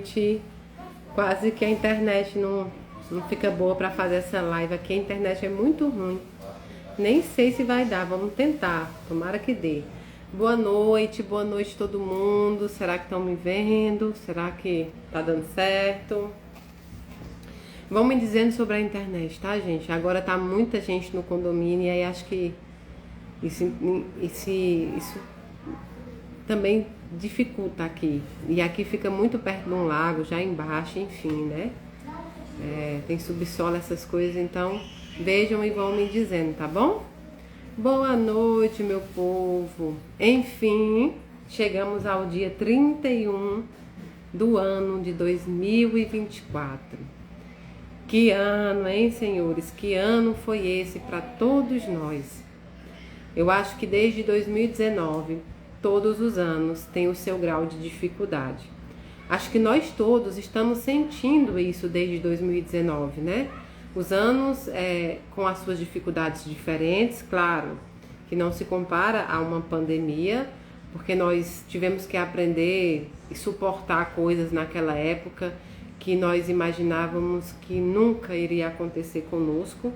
noite. Quase que a internet não fica boa para fazer essa live aqui. A internet é muito ruim. Nem sei se vai dar, vamos tentar. Tomara que dê. Boa noite todo mundo. Será que estão me vendo? Será que tá dando certo? Vão me dizendo sobre a internet, tá, gente? Agora tá muita gente no condomínio e aí acho que isso também dificulta aqui. E aqui fica muito perto de um lago, já embaixo, enfim, né? Tem subsolo, essas coisas, então vejam e vão me dizendo, tá bom? Boa noite, meu povo. Enfim, chegamos ao dia 31 do ano de 2024. Que ano, hein, senhores? Que ano foi esse para todos nós? Eu acho que desde 2019, todos os anos têm o seu grau de dificuldade. Acho que nós todos estamos sentindo isso desde 2019, né? Os anos com as suas dificuldades diferentes, claro, que não se compara a uma pandemia, porque nós tivemos que aprender e suportar coisas naquela época que nós imaginávamos que nunca iria acontecer conosco.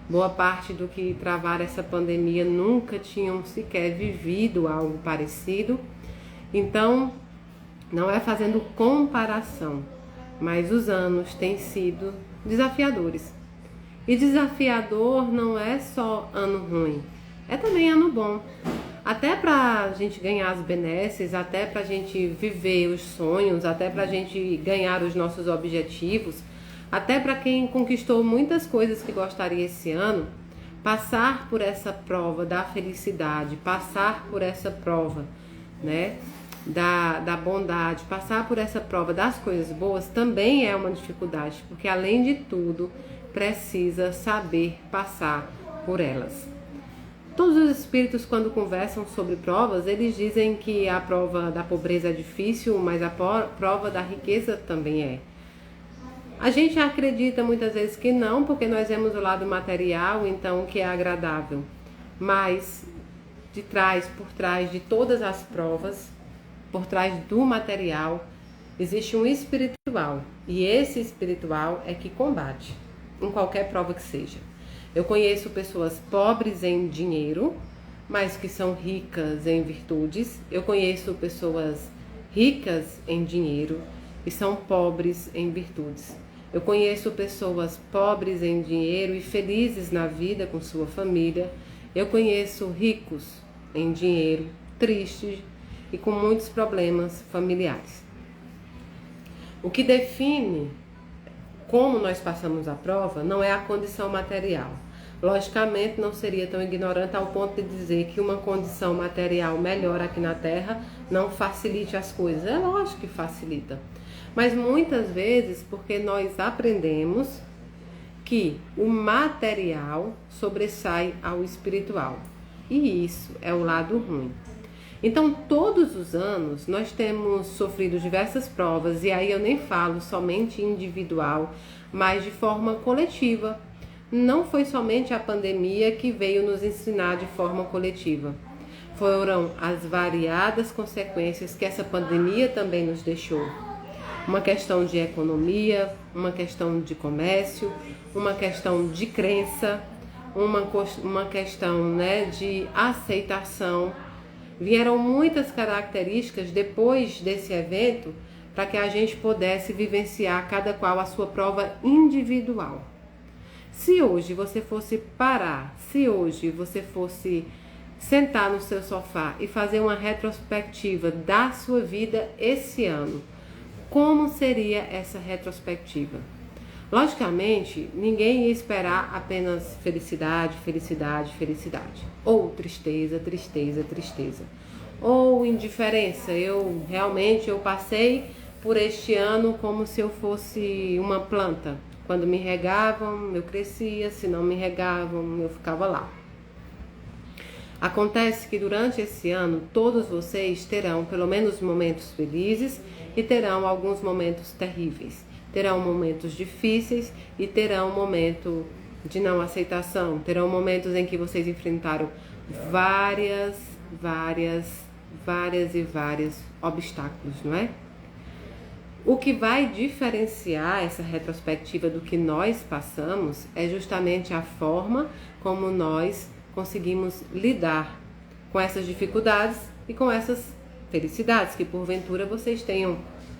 Boa parte do que travaram essa pandemia nunca tinham sequer vivido algo parecido. Então, não é fazendo comparação, mas os anos têm sido desafiadores. E desafiador não é só ano ruim, é também ano bom. Até pra gente ganhar as benesses, até pra gente viver os sonhos, até pra gente ganhar os nossos objetivos, até para quem conquistou muitas coisas que gostaria esse ano, passar por essa prova da felicidade, passar por essa prova, né, da bondade, passar por essa prova das coisas boas também é uma dificuldade, porque além de tudo, precisa saber passar por elas. Todos os espíritos, quando conversam sobre provas, eles dizem que a prova da pobreza é difícil, mas a prova da riqueza também é. A gente acredita muitas vezes que não, porque nós vemos o lado material, então que é agradável. Mas por trás de todas as provas, por trás do material, existe um espiritual. E esse espiritual é que combate, em qualquer prova que seja. Eu conheço pessoas pobres em dinheiro, mas que são ricas em virtudes. Eu conheço pessoas ricas em dinheiro e são pobres em virtudes. Eu conheço pessoas pobres em dinheiro e felizes na vida com sua família. Eu conheço ricos em dinheiro, tristes e com muitos problemas familiares. O que define como nós passamos a prova não é a condição material. Logicamente, não seria tão ignorante ao ponto de dizer que uma condição material melhor aqui na Terra não facilite as coisas. É lógico que facilita. Mas muitas vezes porque nós aprendemos que o material sobressai ao espiritual. E isso é o lado ruim. Então, todos os anos, nós temos sofrido diversas provas, e aí eu nem falo somente individual, mas de forma coletiva. Não foi somente a pandemia que veio nos ensinar de forma coletiva. Foram as variadas consequências que essa pandemia também nos deixou. Uma questão de economia, uma questão de comércio, uma questão de crença, uma questão, né, de aceitação. Vieram muitas características depois desse evento para que a gente pudesse vivenciar cada qual a sua prova individual. Se hoje você fosse parar, se hoje você fosse sentar no seu sofá e fazer uma retrospectiva da sua vida esse ano, como seria essa retrospectiva? Logicamente, ninguém ia esperar apenas felicidade, felicidade, felicidade. Ou tristeza, tristeza, tristeza. Ou indiferença. Eu passei por este ano como se eu fosse uma planta. Quando me regavam, eu crescia. Se não me regavam, eu ficava lá. Acontece que durante esse ano, todos vocês terão pelo menos momentos felizes e terão alguns momentos terríveis. Terão momentos difíceis e terão momento de não aceitação. Terão momentos em que vocês enfrentaram vários obstáculos, não é? O que vai diferenciar essa retrospectiva do que nós passamos é justamente a forma como nós conseguimos lidar com essas dificuldades e com essas felicidades que porventura vocês tenham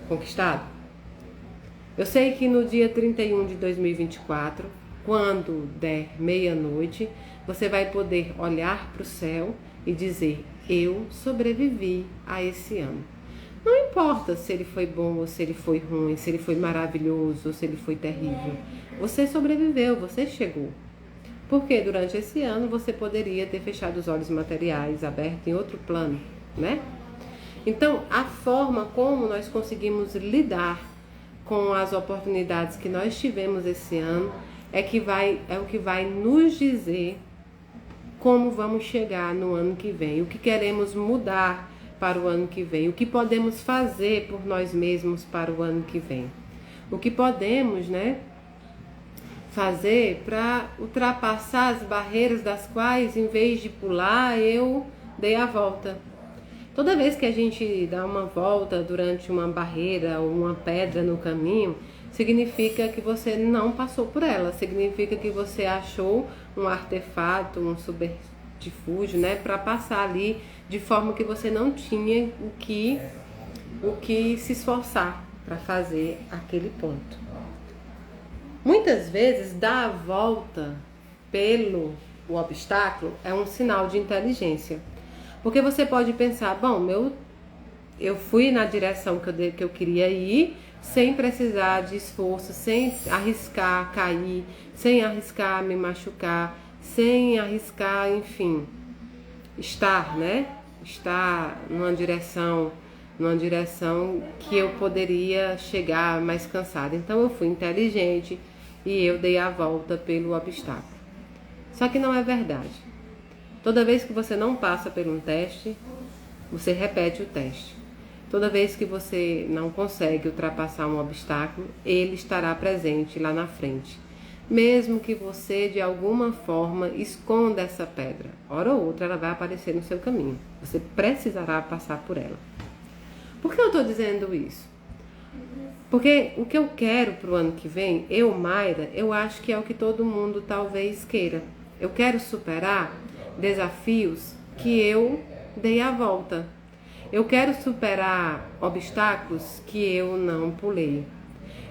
conquistado. Eu sei que no dia 31 de 2024, quando der meia-noite, você vai poder olhar para o céu e dizer: eu sobrevivi a esse ano. Não importa se ele foi bom ou se ele foi ruim, se ele foi maravilhoso ou se ele foi terrível. Você sobreviveu, você chegou. Porque durante esse ano você poderia ter fechado os olhos materiais, aberto em outro plano, né? Então, a forma como nós conseguimos lidar com as oportunidades que nós tivemos esse ano é o que vai nos dizer como vamos chegar no ano que vem, o que queremos mudar para o ano que vem, o que podemos fazer por nós mesmos para o ano que vem, o que podemos, né, fazer para ultrapassar as barreiras das quais, em vez de pular, eu dei a volta. Toda vez que a gente dá uma volta durante uma barreira ou uma pedra no caminho, significa que você não passou por ela, significa que você achou um artefato, um subterfúgio, né, para passar ali de forma que você não tinha o que se esforçar para fazer aquele ponto. Muitas vezes dar a volta pelo obstáculo é um sinal de inteligência. Porque você pode pensar, bom, eu fui na direção que eu queria ir, sem precisar de esforço, sem arriscar cair, sem arriscar me machucar, sem arriscar, enfim, estar numa direção que eu poderia chegar mais cansada. Então eu fui inteligente e eu dei a volta pelo obstáculo. Só que não é verdade. Toda vez que você não passa por um teste, você repete o teste. Toda vez que você não consegue ultrapassar um obstáculo, ele estará presente lá na frente. Mesmo que você, de alguma forma, esconda essa pedra, hora ou outra ela vai aparecer no seu caminho. Você precisará passar por ela. Por que eu estou dizendo isso? Porque o que eu quero para o ano que vem, Mayra, eu acho que é o que todo mundo talvez queira. Eu quero superar desafios que eu dei a volta. Eu quero superar obstáculos que eu não pulei.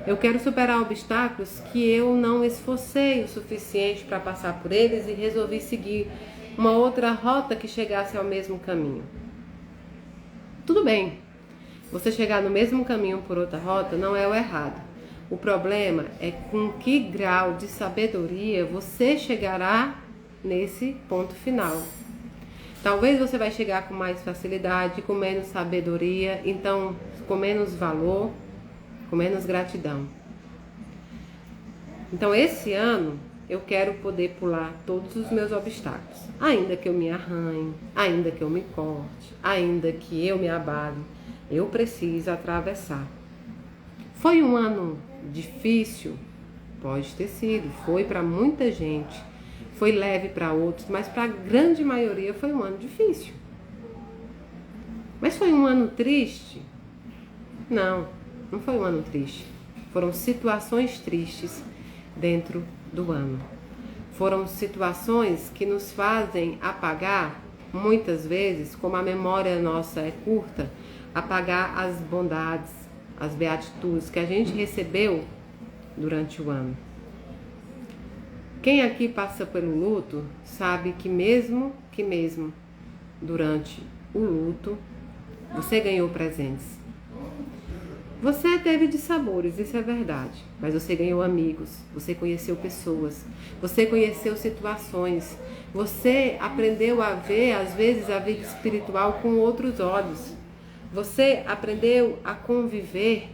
Eu quero superar obstáculos que eu não esforcei o suficiente para passar por eles e resolvi seguir uma outra rota que chegasse ao mesmo caminho. Tudo bem, você chegar no mesmo caminho por outra rota não é o errado. O problema é com que grau de sabedoria você chegará nesse ponto final. Talvez você vai chegar com mais facilidade, com menos sabedoria, então com menos valor, com menos gratidão. Então esse ano eu quero poder pular todos os meus obstáculos, ainda que eu me arranhe, ainda que eu me corte, ainda que eu me abale, eu preciso atravessar. Foi um ano difícil? Pode ter sido, foi para muita gente. Foi leve para outros, mas para a grande maioria foi um ano difícil. Mas foi um ano triste? Não foi um ano triste. Foram situações tristes dentro do ano. Foram situações que nos fazem apagar, muitas vezes, como a memória nossa é curta, apagar as bondades, as beatitudes que a gente recebeu durante o ano. Quem aqui passa pelo luto sabe que mesmo durante o luto, você ganhou presentes. Você teve dissabores, isso é verdade, mas você ganhou amigos, você conheceu pessoas, você conheceu situações, você aprendeu a ver, às vezes, a vida espiritual com outros olhos. Você aprendeu a conviver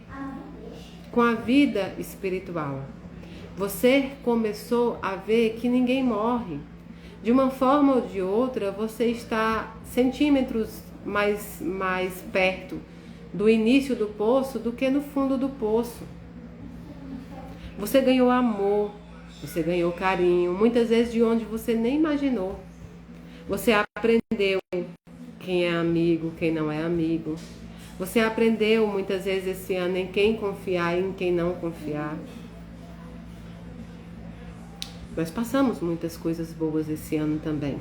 com a vida espiritual. Você começou a ver que ninguém morre. De uma forma ou de outra, você está centímetros mais perto do início do poço do que no fundo do poço. Você ganhou amor, você ganhou carinho, muitas vezes de onde você nem imaginou. Você aprendeu quem é amigo, quem não é amigo. Você aprendeu muitas vezes esse ano em quem confiar e em quem não confiar. Nós passamos muitas coisas boas esse ano também.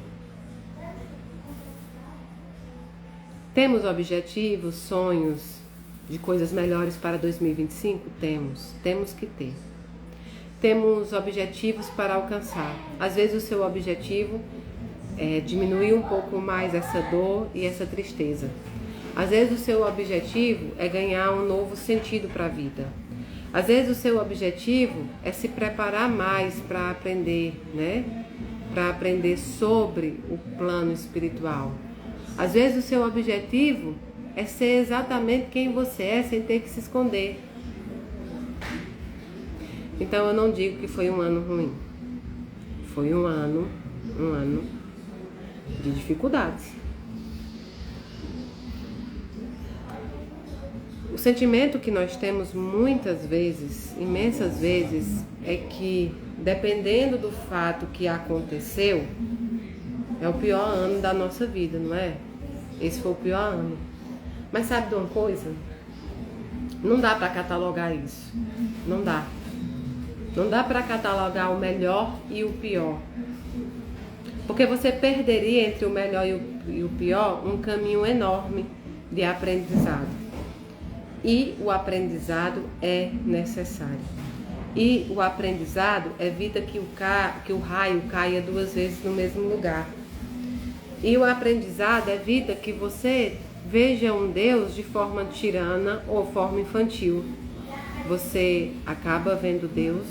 Temos objetivos, sonhos de coisas melhores para 2025? Temos que ter. Temos objetivos para alcançar. Às vezes o seu objetivo é diminuir um pouco mais essa dor e essa tristeza. Às vezes o seu objetivo é ganhar um novo sentido para a vida. Às vezes o seu objetivo é se preparar mais para aprender, né? Para aprender sobre o plano espiritual. Às vezes o seu objetivo é ser exatamente quem você é sem ter que se esconder. Então eu não digo que foi um ano ruim. Foi um ano de dificuldades. O sentimento que nós temos muitas vezes, imensas vezes, é que dependendo do fato que aconteceu, é o pior ano da nossa vida, não é? Esse foi o pior ano. Mas sabe de uma coisa? Não dá para catalogar isso. Não dá. Não dá para catalogar o melhor e o pior. Porque você perderia entre o melhor e o pior um caminho enorme de aprendizado. E o aprendizado é necessário. E o aprendizado evita que o raio caia 2 vezes no mesmo lugar. E o aprendizado evita que você veja um Deus de forma tirana ou forma infantil. Você acaba vendo Deus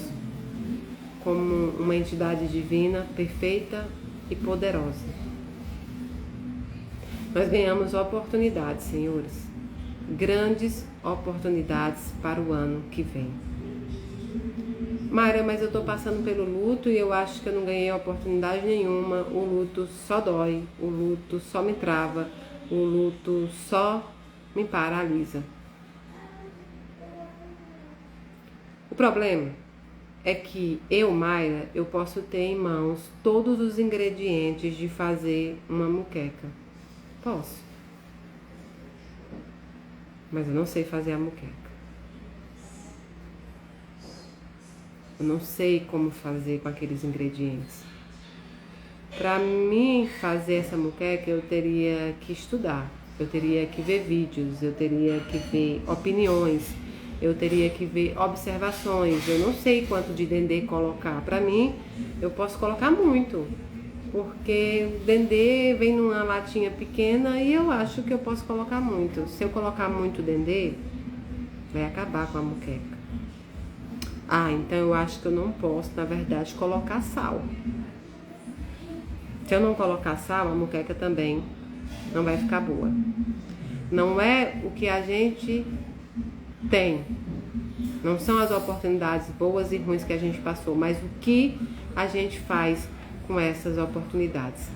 como uma entidade divina, perfeita e poderosa. Nós ganhamos oportunidades, senhores. Grandes oportunidades para o ano que vem. Mayra, mas eu estou passando pelo luto e eu acho que eu não ganhei oportunidade nenhuma. O luto só dói, o luto só me trava, o luto só me paralisa. O problema é que eu, Mayra, eu posso ter em mãos todos os ingredientes de fazer uma moqueca. Posso. Mas eu não sei fazer a moqueca. Eu não sei como fazer com aqueles ingredientes. Para mim fazer essa moqueca, eu teria que estudar. Eu teria que ver vídeos, eu teria que ver opiniões, eu teria que ver observações. Eu não sei quanto de dendê colocar. Para mim, eu posso colocar muito. Porque dendê vem numa latinha pequena e eu acho que eu posso colocar muito. Se eu colocar muito dendê, vai acabar com a moqueca. Ah, então eu acho que eu não posso, na verdade, colocar sal. Se eu não colocar sal, a moqueca também não vai ficar boa. Não é o que a gente tem. Não são as oportunidades boas e ruins que a gente passou, mas o que a gente faz com essas oportunidades.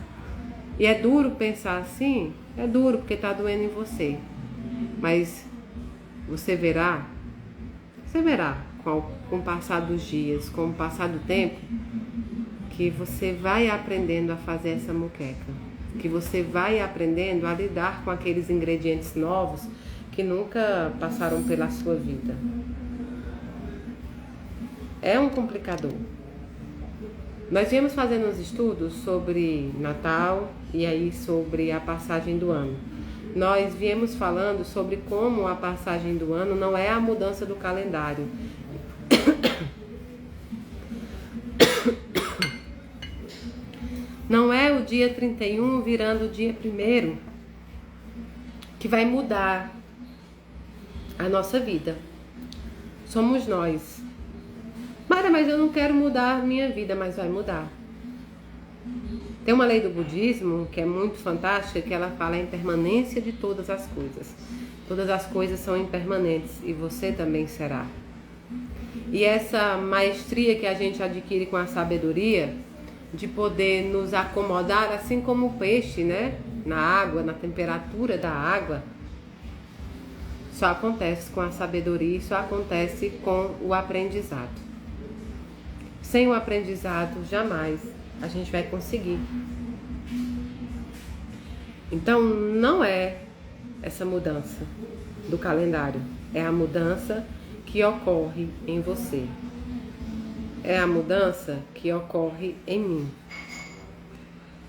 E é duro pensar assim, é duro porque está doendo em você. Mas você verá com o passar dos dias, com o passar do tempo, que você vai aprendendo a fazer essa moqueca. Que você vai aprendendo a lidar com aqueles ingredientes novos que nunca passaram pela sua vida. É um complicador. Nós viemos fazendo uns estudos sobre Natal e aí sobre a passagem do ano. Nós viemos falando sobre como a passagem do ano não é a mudança do calendário. Não é o dia 31 virando o dia 1º que vai mudar a nossa vida. Somos nós. Mara, mas eu não quero mudar a minha vida, mas vai mudar. Tem uma lei do budismo que é muito fantástica, que ela fala a impermanência de todas as coisas. Todas as coisas são impermanentes e você também será. E essa maestria que a gente adquire com a sabedoria, de poder nos acomodar assim como o peixe, né? Na água, na temperatura da água, só acontece com a sabedoria e só acontece com o aprendizado. Sem o aprendizado, jamais a gente vai conseguir. Então, não é essa mudança. do calendário. É a mudança que ocorre em você. É a mudança que ocorre em mim.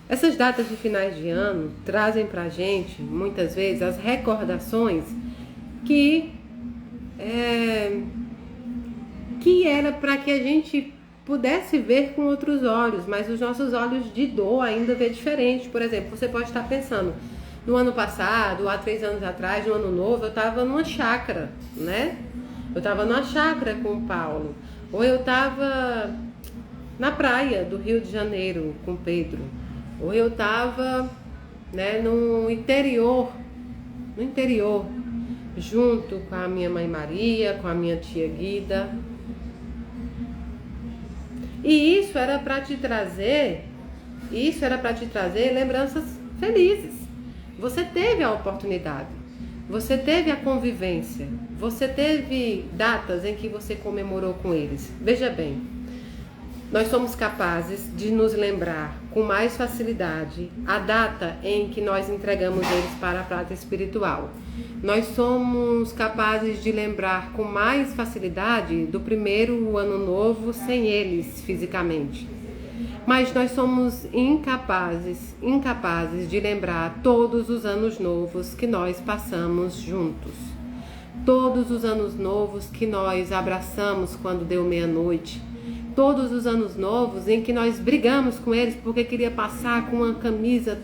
Essas datas de finais de ano trazem pra gente, muitas vezes, as recordações que era para que a gente pudesse ver com outros olhos, mas os nossos olhos de dor ainda vê diferente. Por exemplo, você pode estar pensando, no ano passado, há 3 anos atrás, no ano novo, eu estava numa chácara, né? Eu estava numa chácara com o Paulo, ou eu estava na praia do Rio de Janeiro com o Pedro, ou eu estava, né, no interior, junto com a minha mãe Maria, com a minha tia Guida. E isso era para te trazer lembranças felizes. Você teve a oportunidade, você teve a convivência, você teve datas em que você comemorou com eles. Veja bem, nós somos capazes de nos lembrar com mais facilidade a data em que nós entregamos eles para a prata espiritual. Nós somos capazes de lembrar com mais facilidade do primeiro ano novo sem eles fisicamente. Mas nós somos incapazes de lembrar todos os anos novos que nós passamos juntos. Todos os anos novos que nós abraçamos quando deu meia-noite. Todos os anos novos em que nós brigamos com eles porque queria passar com uma camisa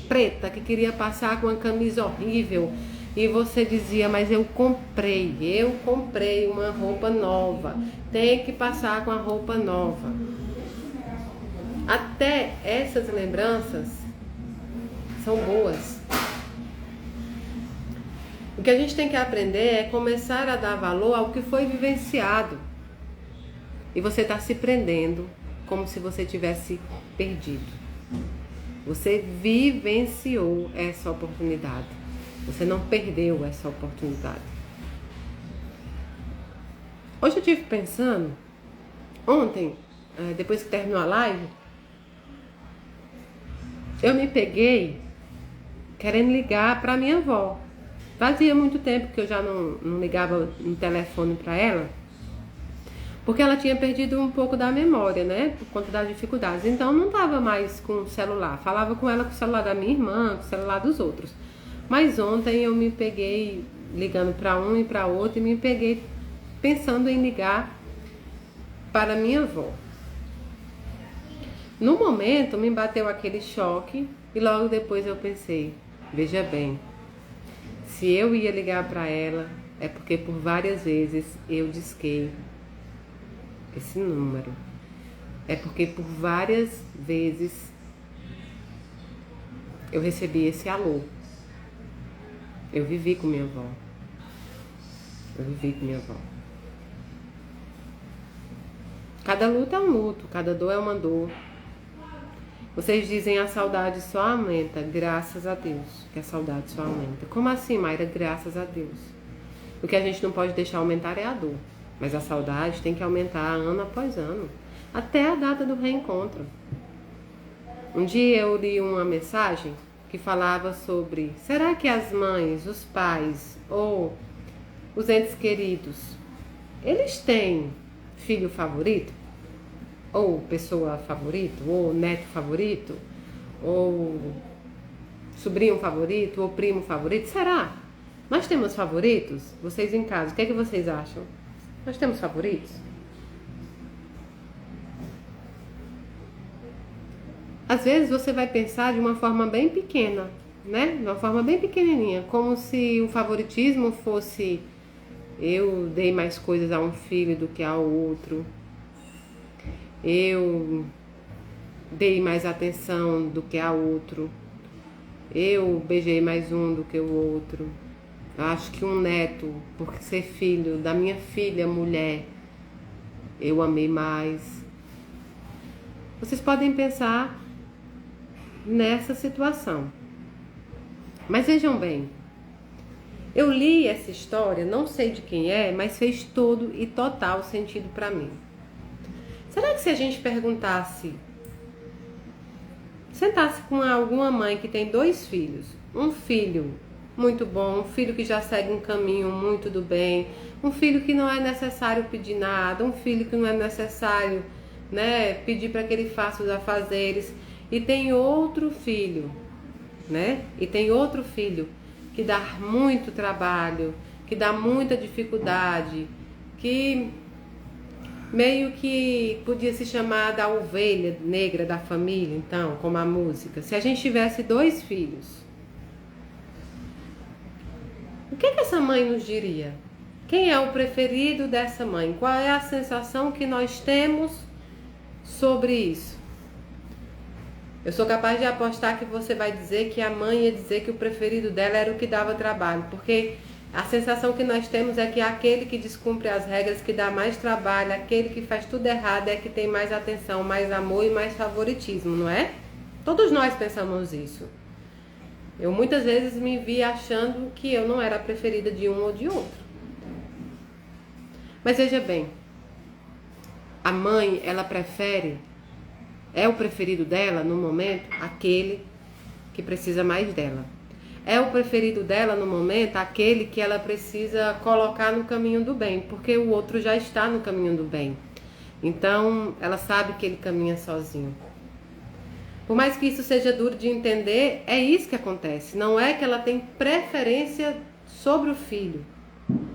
preta, que queria passar com uma camisa horrível. E você dizia, mas eu comprei uma roupa nova, tem que passar com a roupa nova. Até essas lembranças são boas. O que a gente tem que aprender é começar a dar valor ao que foi vivenciado. E você está se prendendo como se você tivesse perdido. Você vivenciou essa oportunidade. Você não perdeu essa oportunidade. Hoje eu estive pensando, ontem, depois que terminou a live, eu me peguei querendo ligar para minha avó. Fazia muito tempo que eu já não ligava no telefone para ela, porque ela tinha perdido um pouco da memória, né? Por conta das dificuldades. Então não estava mais com o celular. Falava com ela com o celular da minha irmã, com o celular dos outros. Mas ontem eu me peguei ligando para um e para outro e me peguei pensando em ligar para minha avó. No momento me bateu aquele choque e logo depois eu pensei, veja bem, se eu ia ligar para ela é porque por várias vezes eu disquei esse número. É porque por várias vezes eu recebi esse alô. Eu vivi com minha avó. Cada luta é um luto, cada dor é uma dor. Vocês dizem a saudade só aumenta, graças a Deus, que a saudade só aumenta. Como assim, Mayra? Graças a Deus. O que a gente não pode deixar aumentar é a dor. Mas a saudade tem que aumentar ano após ano, até a data do reencontro. Um dia eu li uma mensagem que falava sobre, será que as mães, os pais ou os entes queridos, eles têm filho favorito? Ou pessoa favorita? Ou neto favorito? Ou sobrinho favorito? Ou primo favorito? Será? Nós temos favoritos? Vocês em casa, o que é que vocês acham? Nós temos favoritos? Às vezes você vai pensar de uma forma bem pequena, né? De uma forma bem pequenininha, como se o favoritismo fosse eu dei mais coisas a um filho do que ao outro, eu dei mais atenção do que a outro, eu beijei mais um do que o outro. Acho que um neto, por ser filho da minha filha mulher, eu amei mais. Vocês podem pensar nessa situação. Mas vejam bem, eu li essa história, não sei de quem é, mas fez todo e total sentido para mim. Será que se a gente perguntasse, sentasse com alguma mãe que tem 2 filhos, um filho muito bom, um filho que já segue um caminho muito do bem, um filho que não é necessário pedir nada, um filho que não é necessário, né, pedir para que ele faça os afazeres. E tem outro filho, né? E tem outro filho que dá muito trabalho, que dá muita dificuldade, que meio que podia se chamar da ovelha negra da família, então, como a música. Se a gente tivesse 2 filhos, o que essa mãe nos diria? Quem é o preferido dessa mãe? Qual é a sensação que nós temos sobre isso? Eu sou capaz de apostar que você vai dizer que a mãe ia dizer que o preferido dela era o que dava trabalho, porque a sensação que nós temos é que aquele que descumpre as regras, que dá mais trabalho, aquele que faz tudo errado é que tem mais atenção, mais amor e mais favoritismo, não é? Todos nós pensamos isso. Eu muitas vezes me vi achando que eu não era a preferida de um ou de outro. Mas veja bem, a mãe, ela prefere, é o preferido dela no momento, aquele que precisa mais dela. É o preferido dela no momento, aquele que ela precisa colocar no caminho do bem, porque o outro já está no caminho do bem. Então, ela sabe que ele caminha sozinho. Por mais que isso seja duro de entender, é isso que acontece. Não é que ela tem preferência sobre o filho.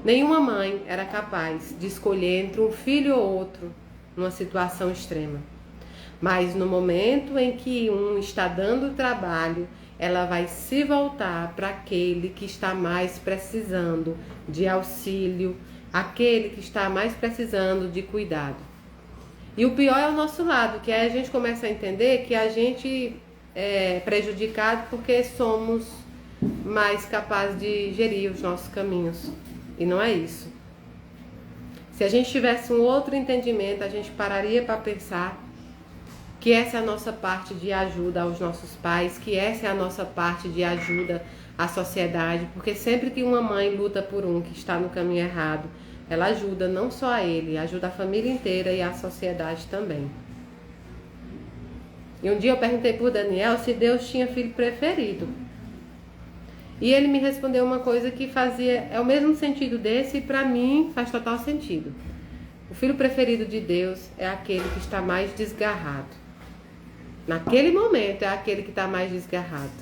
Nenhuma mãe era capaz de escolher entre um filho ou outro numa situação extrema. Mas no momento em que um está dando trabalho, ela vai se voltar para aquele que está mais precisando de auxílio, aquele que está mais precisando de cuidado. E o pior é o nosso lado, que aí a gente começa a entender que a gente é prejudicado porque somos mais capazes de gerir os nossos caminhos. E não é isso. Se a gente tivesse um outro entendimento, a gente pararia para pensar que essa é a nossa parte de ajuda aos nossos pais, que essa é a nossa parte de ajuda à sociedade, porque sempre que uma mãe luta por um que está no caminho errado, ela ajuda não só a ele, ajuda a família inteira e a sociedade também. E um dia eu perguntei para o Daniel se Deus tinha filho preferido. E ele me respondeu uma coisa que é o mesmo sentido desse e para mim faz total sentido. O filho preferido de Deus é aquele que está mais desgarrado. Naquele momento é aquele que está mais desgarrado.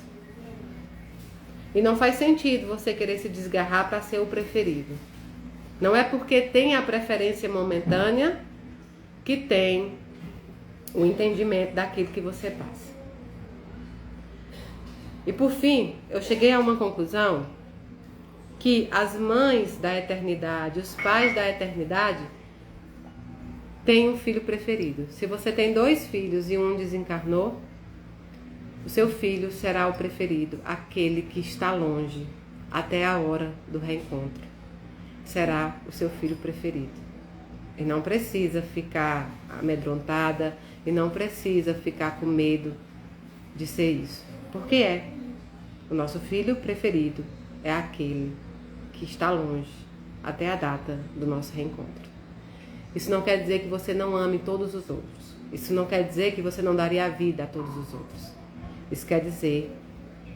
E não faz sentido você querer se desgarrar para ser o preferido. Não é porque tem a preferência momentânea que tem o entendimento daquilo que você passa. E por fim, eu cheguei a uma conclusão que as mães da eternidade, os pais da eternidade, têm um filho preferido. Se você tem 2 filhos e um desencarnou, o seu filho será o preferido, aquele que está longe, até a hora do reencontro. Será o seu filho preferido. E não precisa ficar amedrontada, e não precisa ficar com medo de ser isso. Porque é. O nosso filho preferido é aquele que está longe, até a data do nosso reencontro. Isso não quer dizer que você não ame todos os outros. Isso não quer dizer que você não daria a vida a todos os outros. Isso quer dizer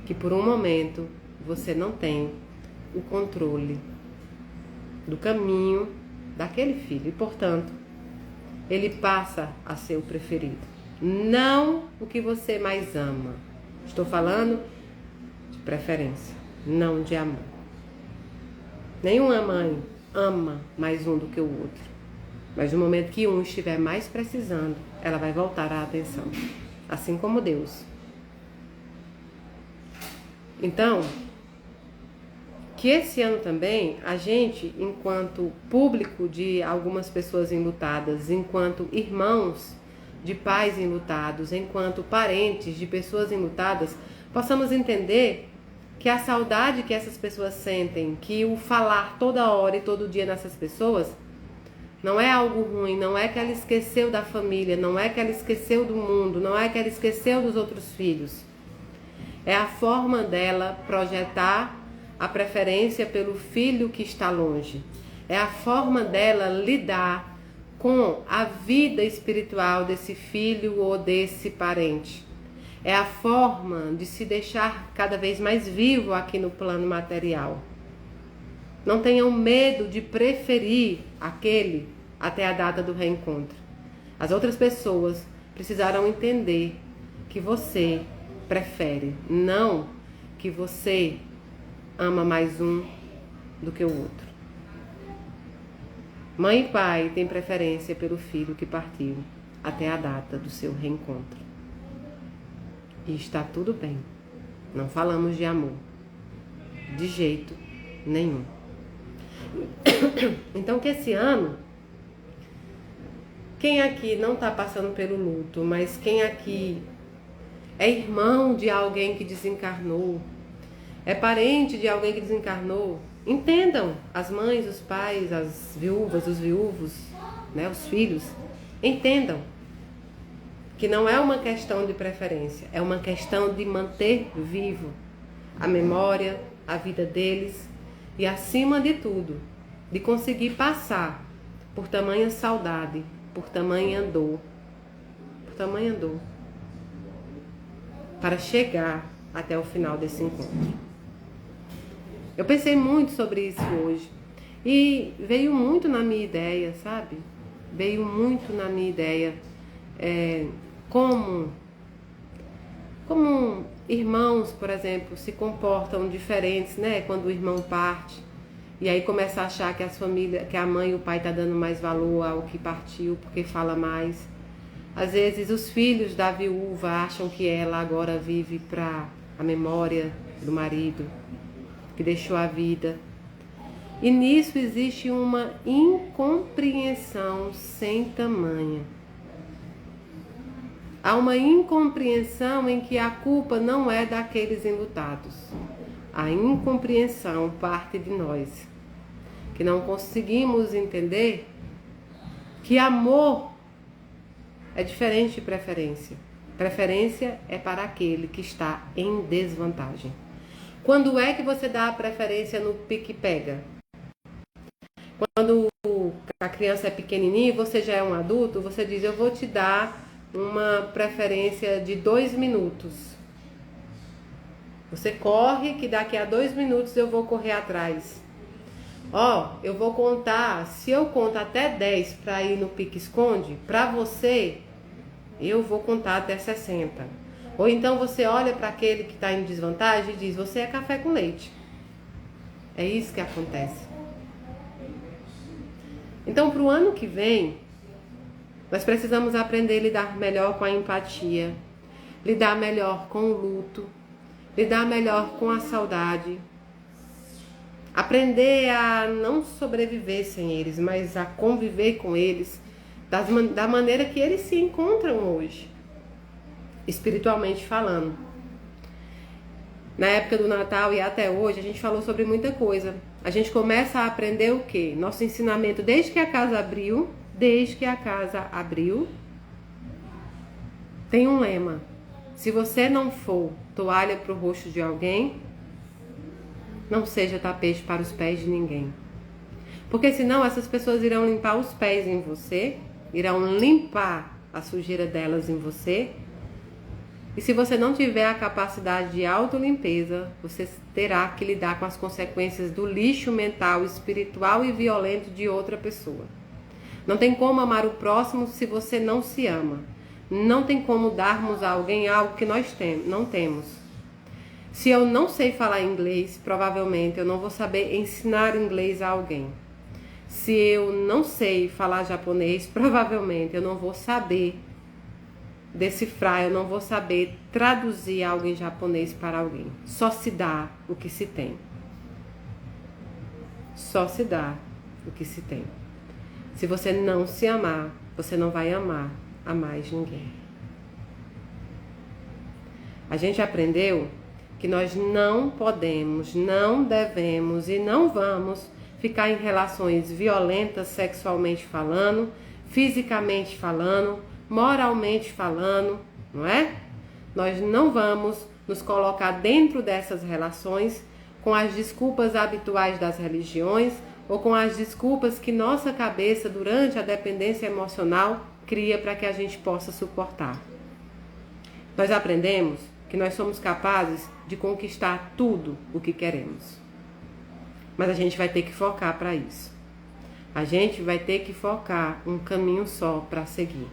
que por um momento você não tem o controle do caminho daquele filho e, portanto, ele passa a ser o preferido. Não o que você mais ama. Estou falando de preferência, não de amor. Nenhuma mãe ama mais um do que o outro. Mas no momento que um estiver mais precisando, ela vai voltar a atenção. Assim como Deus. Então, que esse ano também, a gente, enquanto público de algumas pessoas enlutadas, enquanto irmãos de pais enlutados, enquanto parentes de pessoas enlutadas, possamos entender que a saudade que essas pessoas sentem, que o falar toda hora e todo dia nessas pessoas, não é algo ruim, não é que ela esqueceu da família, não é que ela esqueceu do mundo, não é que ela esqueceu dos outros filhos. É a forma dela projetar a preferência pelo filho que está longe. É a forma dela lidar com a vida espiritual desse filho ou desse parente. É a forma de se deixar cada vez mais vivo aqui no plano material. Não tenham medo de preferir aquele até a data do reencontro. As outras pessoas precisarão entender que você prefere, não que você ama mais um do que o outro. Mãe e pai têm preferência pelo filho que partiu até a data do seu reencontro. E está tudo bem. Não falamos de amor. De jeito nenhum. Então que esse ano, quem aqui não está passando pelo luto, mas quem aqui é irmão de alguém que desencarnou, é parente de alguém que desencarnou, entendam, as mães, os pais, as viúvas, os viúvos, né, os filhos, entendam que não é uma questão de preferência, é uma questão de manter vivo a memória, a vida deles e, acima de tudo, de conseguir passar por tamanha saudade, por tamanha dor, para chegar até o final desse encontro. Eu pensei muito sobre isso hoje e veio muito na minha ideia, sabe? Veio muito na minha ideia como irmãos, por exemplo, se comportam diferentes, né? Quando o irmão parte e aí começa a achar que que a mãe e o pai tá dando mais valor ao que partiu porque fala mais. Às vezes os filhos da viúva acham que ela agora vive para a memória do marido que deixou a vida. E nisso existe uma incompreensão sem tamanho. Há uma incompreensão em que a culpa não é daqueles enlutados. A incompreensão parte de nós, que não conseguimos entender que amor é diferente de preferência. Preferência é para aquele que está em desvantagem. Quando é que você dá a preferência no pique-pega? Quando a criança é pequenininha e você já é um adulto, você diz, eu vou te dar uma preferência de 2 minutos. Você corre que daqui a 2 minutos eu vou correr atrás. Eu vou contar, se eu conto até 10 para ir no pique-esconde, para você, eu vou contar até 60. Ou então você olha para aquele que está em desvantagem e diz, você é café com leite. É isso que acontece. Então, para o ano que vem, nós precisamos aprender a lidar melhor com a empatia, lidar melhor com o luto, lidar melhor com a saudade, aprender a não sobreviver sem eles, mas a conviver com eles da maneira que eles se encontram hoje, espiritualmente falando. Na época do Natal e até hoje, a gente falou sobre muita coisa. A gente começa a aprender o quê? Nosso ensinamento desde que a casa abriu, tem um lema. Se você não for toalha para o rosto de alguém, não seja tapete para os pés de ninguém. Porque senão essas pessoas irão limpar os pés em você, irão limpar a sujeira delas em você. E se você não tiver a capacidade de autolimpeza, você terá que lidar com as consequências do lixo mental, espiritual e violento de outra pessoa. Não tem como amar o próximo se você não se ama. Não tem como darmos a alguém algo que nós não temos. Se eu não sei falar inglês, provavelmente eu não vou saber ensinar inglês a alguém. Se eu não sei falar japonês, provavelmente eu não vou saber decifrar, eu não vou saber traduzir algo em japonês para alguém. Só se dá o que se tem. Só se dá o que se tem. Se você não se amar, você não vai amar a mais ninguém. A gente aprendeu que nós não podemos, não devemos e não vamos ficar em relações violentas sexualmente falando, fisicamente falando, moralmente falando, não é? Nós não vamos nos colocar dentro dessas relações com as desculpas habituais das religiões ou com as desculpas que nossa cabeça, durante a dependência emocional, cria para que a gente possa suportar. Nós aprendemos que nós somos capazes de conquistar tudo o que queremos. Mas a gente vai ter que focar para isso. A gente vai ter que focar um caminho só para seguir.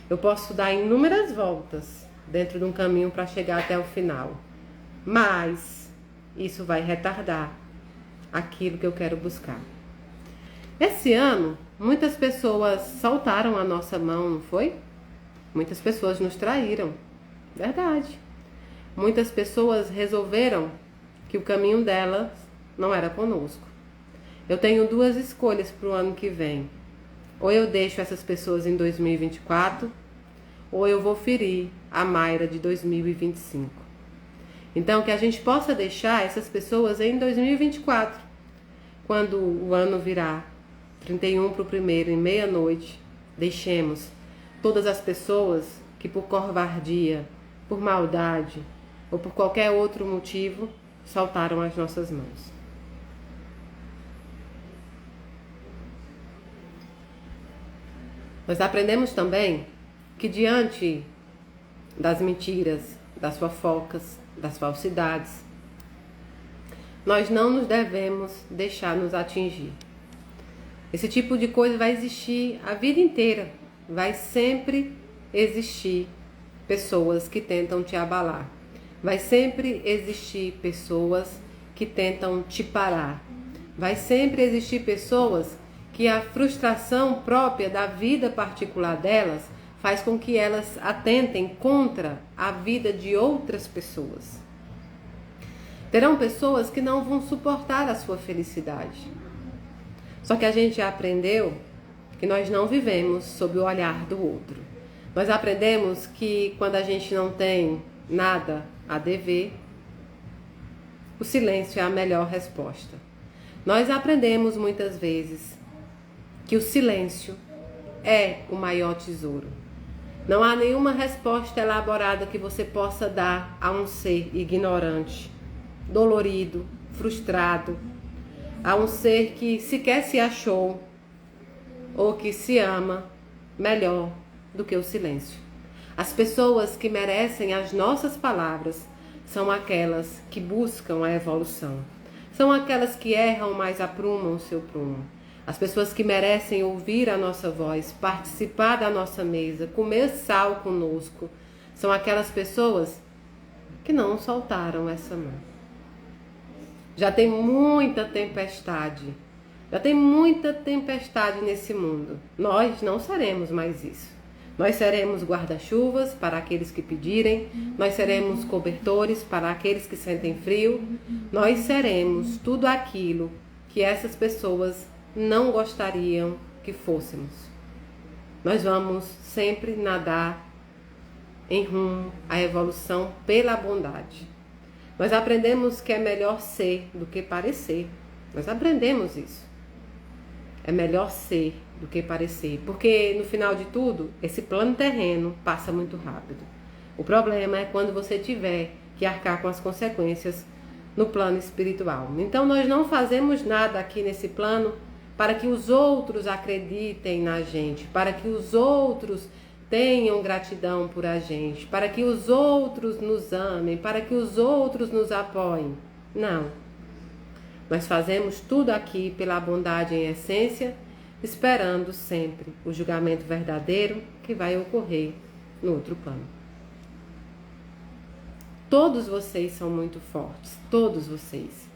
Eu posso dar inúmeras voltas dentro de um caminho para chegar até o final, mas isso vai retardar aquilo que eu quero buscar. Esse ano, muitas pessoas soltaram a nossa mão, não foi? Muitas pessoas nos traíram, verdade. Muitas pessoas resolveram que o caminho delas não era conosco. Eu tenho duas escolhas para o ano que vem. Ou eu deixo essas pessoas em 2024, ou eu vou ferir a Mayra de 2025. Então, que a gente possa deixar essas pessoas em 2024, quando o ano virar 31 para o primeiro, em meia-noite, deixemos todas as pessoas que por covardia, por maldade ou por qualquer outro motivo soltaram as nossas mãos. Nós aprendemos também que diante das mentiras, das fofocas, das falsidades, nós não nos devemos deixar nos atingir. Esse tipo de coisa vai existir a vida inteira. Vai sempre existir pessoas que tentam te abalar. Vai sempre existir pessoas que tentam te parar. Vai sempre existir pessoas que a frustração própria da vida particular delas faz com que elas atentem contra a vida de outras pessoas. Terão pessoas que não vão suportar a sua felicidade. Só que a gente já aprendeu que nós não vivemos sob o olhar do outro. Nós aprendemos que quando a gente não tem nada a dever, o silêncio é a melhor resposta. Nós aprendemos muitas vezes que o silêncio é o maior tesouro. Não há nenhuma resposta elaborada que você possa dar a um ser ignorante, dolorido, frustrado, a um ser que sequer se achou ou que se ama melhor do que o silêncio. As pessoas que merecem as nossas palavras são aquelas que buscam a evolução. São aquelas que erram, mas aprumam o seu prumo. As pessoas que merecem ouvir a nossa voz, participar da nossa mesa, comer sal conosco, são aquelas pessoas que não soltaram essa mão. Já tem muita tempestade. Já tem muita tempestade nesse mundo. Nós não seremos mais isso. Nós seremos guarda-chuvas para aqueles que pedirem. Nós seremos cobertores para aqueles que sentem frio. Nós seremos tudo aquilo que essas pessoas não gostariam que fôssemos. Nós vamos sempre nadar em rumo à evolução pela bondade. Nós aprendemos que é melhor ser do que parecer. Nós aprendemos isso. É melhor ser do que parecer. Porque no final de tudo, esse plano terreno passa muito rápido. O problema é quando você tiver que arcar com as consequências no plano espiritual. Então nós não fazemos nada aqui nesse plano para que os outros acreditem na gente, para que os outros tenham gratidão por a gente, para que os outros nos amem, para que os outros nos apoiem. Não. Nós fazemos tudo aqui pela bondade em essência, esperando sempre o julgamento verdadeiro que vai ocorrer no outro plano. Todos vocês são muito fortes, todos vocês.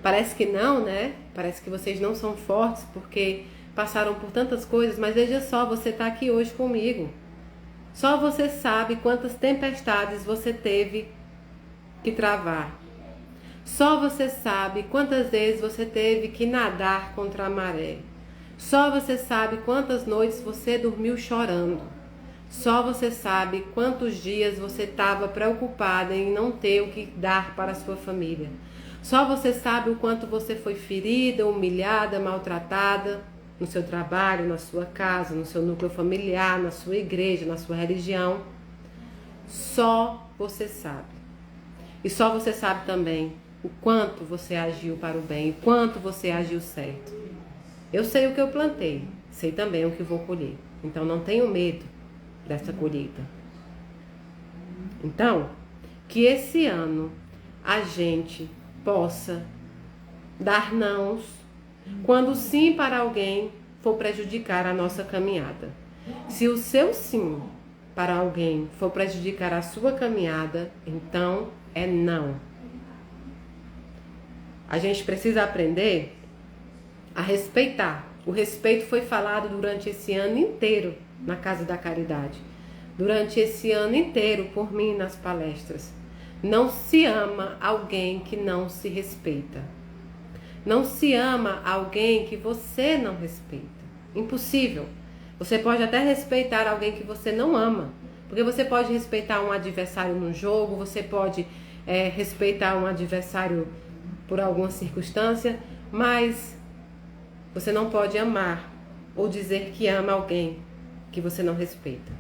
Parece que não, né? Parece que vocês não são fortes porque passaram por tantas coisas, mas veja só, você está aqui hoje comigo. Só você sabe quantas tempestades você teve que travar. Só você sabe quantas vezes você teve que nadar contra a maré. Só você sabe quantas noites você dormiu chorando. Só você sabe quantos dias você estava preocupada em não ter o que dar para a sua família. Só você sabe o quanto você foi ferida, humilhada, maltratada no seu trabalho, na sua casa, no seu núcleo familiar, na sua igreja, na sua religião. Só você sabe. E só você sabe também o quanto você agiu para o bem, o quanto você agiu certo. Eu sei o que eu plantei, sei também o que vou colher. Então não tenho medo dessa colheita. Então, que esse ano a gente possa dar nãos quando sim para alguém for prejudicar a nossa caminhada. Se o seu sim para alguém for prejudicar a sua caminhada, então é não. A gente precisa aprender a respeitar. O respeito foi falado durante esse ano inteiro na Casa da Caridade. Durante esse ano inteiro, por mim, nas palestras. Não se ama alguém que não se respeita. Não se ama alguém que você não respeita. Impossível. Você pode até respeitar alguém que você não ama. Porque você pode respeitar um adversário no jogo, você pode respeitar um adversário por alguma circunstância, mas você não pode amar ou dizer que ama alguém que você não respeita.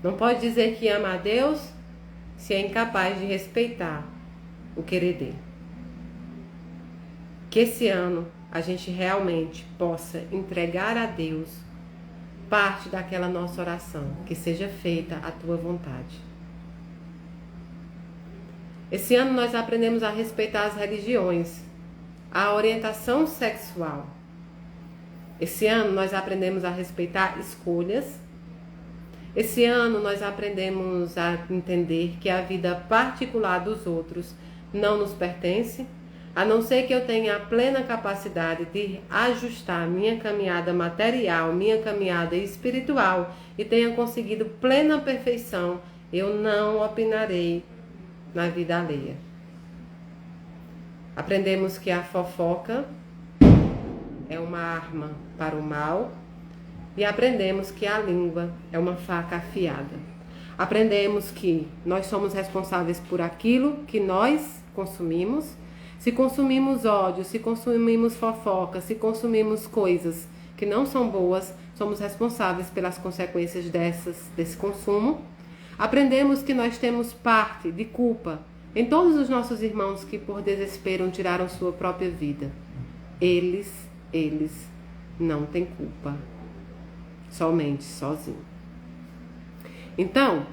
Não pode dizer que ama a Deus se é incapaz de respeitar o querer dele. Que esse ano a gente realmente possa entregar a Deus parte daquela nossa oração, que seja feita a tua vontade. Esse ano nós aprendemos a respeitar as religiões, a orientação sexual. Esse ano nós aprendemos a respeitar escolhas. Esse ano nós aprendemos a entender que a vida particular dos outros não nos pertence, a não ser que eu tenha a plena capacidade de ajustar minha caminhada material, minha caminhada espiritual e tenha conseguido plena perfeição, eu não opinarei na vida alheia. Aprendemos que a fofoca é uma arma para o mal e aprendemos que a língua é uma faca afiada. Aprendemos que nós somos responsáveis por aquilo que nós consumimos. Se consumimos ódio, se consumimos fofoca, se consumimos coisas que não são boas, somos responsáveis pelas consequências desse consumo. Aprendemos que nós temos parte de culpa em todos os nossos irmãos que por desespero tiraram sua própria vida. Eles não têm culpa, somente sozinhos. Então,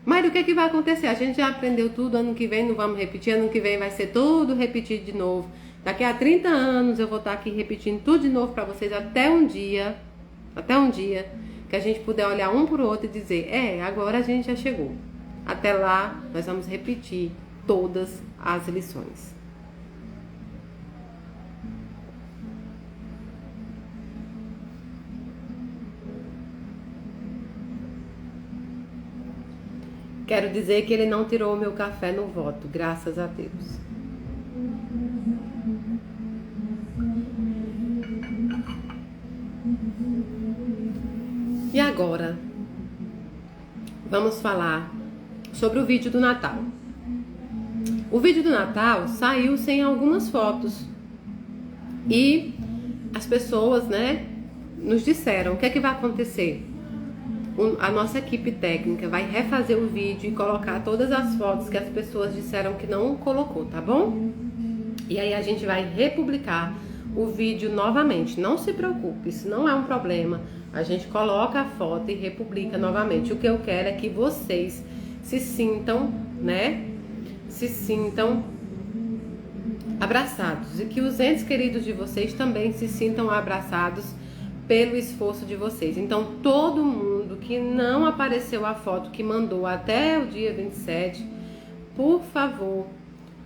mas o que é que vai acontecer? A gente já aprendeu tudo, ano que vem não vamos repetir, ano que vem vai ser tudo repetido de novo. Daqui a 30 anos eu vou estar aqui repetindo tudo de novo para vocês até um dia que a gente puder olhar um pro outro e dizer, agora a gente já chegou. Até lá nós vamos repetir todas as lições. Quero dizer que ele não tirou o meu café no voto, graças a Deus. E agora, vamos falar sobre o vídeo do Natal. O vídeo do Natal saiu sem algumas fotos. E as pessoas, nos disseram o que é que vai acontecer. A nossa equipe técnica vai refazer o vídeo e colocar todas as fotos que as pessoas disseram que não colocou, tá bom? E aí a gente vai republicar o vídeo novamente. Não se preocupe, isso não é um problema. A gente coloca a foto e republica novamente. O que eu quero é que vocês se sintam, se sintam abraçados e que os entes queridos de vocês também se sintam abraçados pelo esforço de vocês. Então, todo mundo que não apareceu a foto que mandou até o dia 27, por favor,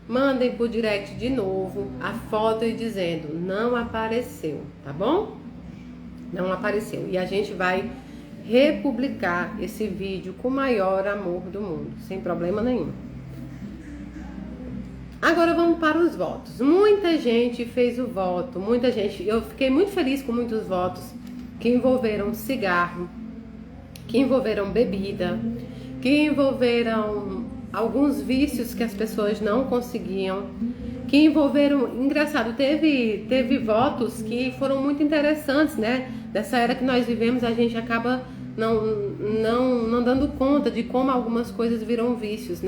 mandem por direct de novo a foto e dizendo, não apareceu, tá bom? Não apareceu. E a gente vai republicar esse vídeo com o maior amor do mundo, sem problema nenhum. Agora vamos para os votos. Muita gente fez o voto, muita gente. Eu fiquei muito feliz com muitos votos que envolveram cigarro, que envolveram bebida, que envolveram alguns vícios que as pessoas não conseguiam, que envolveram, engraçado, teve votos que foram muito interessantes, Dessa era que nós vivemos, a gente acaba não dando conta de como algumas coisas viram vícios,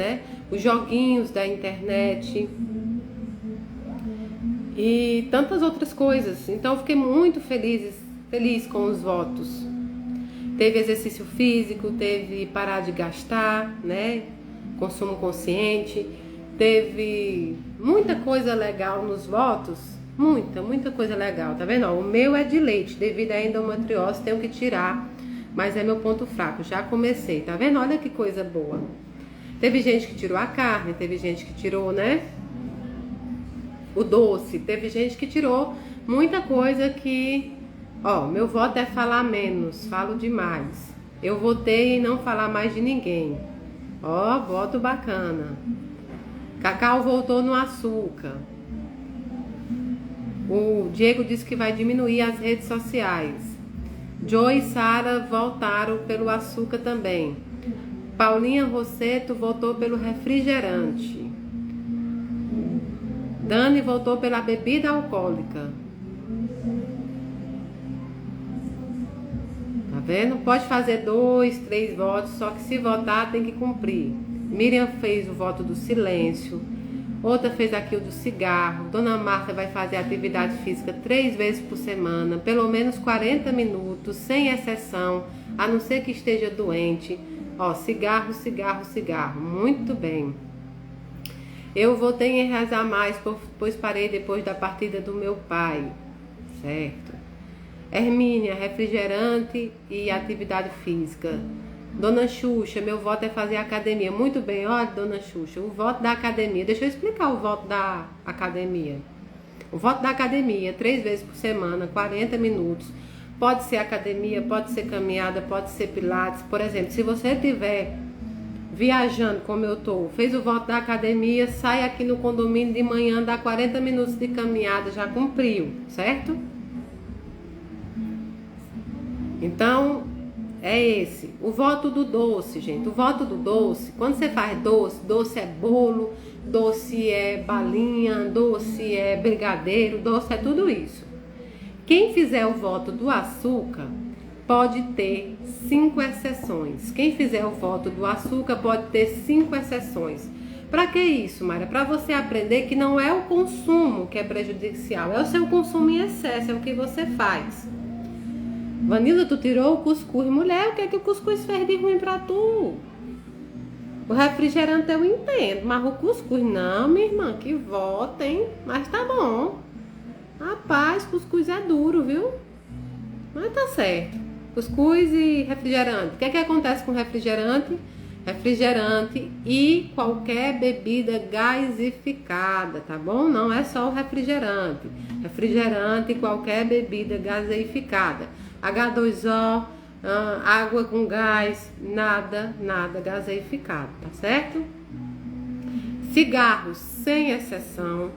Os joguinhos da internet e tantas outras coisas. Então eu fiquei muito feliz com os votos. Teve exercício físico, teve parar de gastar, consumo consciente. Teve muita coisa legal nos votos, muita coisa legal, tá vendo? Ó, o meu é de leite, devido à endometriose, tenho que tirar, mas é meu ponto fraco, já comecei, tá vendo? Olha que coisa boa. Teve gente que tirou a carne, teve gente que tirou, né, o doce, teve gente que tirou muita coisa que, ó, meu voto é falar menos, falo demais. Eu votei em não falar mais de ninguém. Ó, voto bacana. Cacau voltou no açúcar. O Diego disse que vai diminuir as redes sociais. Joe e Sara voltaram pelo açúcar também. Paulinha Rosseto voltou pelo refrigerante. Dani voltou pela bebida alcoólica. Tá vendo? Pode fazer 2, 3 votos, só que se votar tem que cumprir. Miriam fez o voto do silêncio. Outra fez aqui o do cigarro. Dona Marta vai fazer atividade física 3 vezes por semana, pelo menos 40 minutos, sem exceção, a não ser que esteja doente. Ó, cigarro, cigarro, cigarro. Muito bem. Eu votei em rezar mais, pois parei depois da partida do meu pai. Certo. Hermínia, refrigerante e atividade física. Dona Xuxa, meu voto é fazer academia. Muito bem, olha, Dona Xuxa, o voto da academia. Deixa eu explicar o voto da academia. O voto da academia, 3 vezes por semana, 40 minutos. Pode ser academia, pode ser caminhada, pode ser pilates. Por exemplo, se você estiver viajando como eu tô, fez o voto da academia, sai aqui no condomínio de manhã, dá 40 minutos de caminhada, já cumpriu, certo? Então, é esse. O voto do doce, gente. O voto do doce, quando você faz doce, doce é bolo, doce é balinha, doce é brigadeiro, doce é tudo isso. Quem fizer o voto do açúcar pode ter 5 exceções. Quem fizer o voto do açúcar pode ter 5 exceções. Para que isso, Mayra? Para você aprender que não é o consumo que é prejudicial, é o seu consumo em excesso, é o que você faz. Vanilla, tu tirou o cuscuz. Mulher, o que é que o cuscuz fez de ruim pra tu? O refrigerante eu entendo, mas o cuscuz não, minha irmã, que vota, hein? Mas tá bom. Rapaz, cuscuz é duro, viu? Mas tá certo. Cuscuz e refrigerante. O que é que acontece com refrigerante? Refrigerante e qualquer bebida gasificada, tá bom? Não é só o refrigerante. Refrigerante e qualquer bebida gasificada. H2O, água com gás, nada gaseificado, tá certo? Cigarros sem exceção,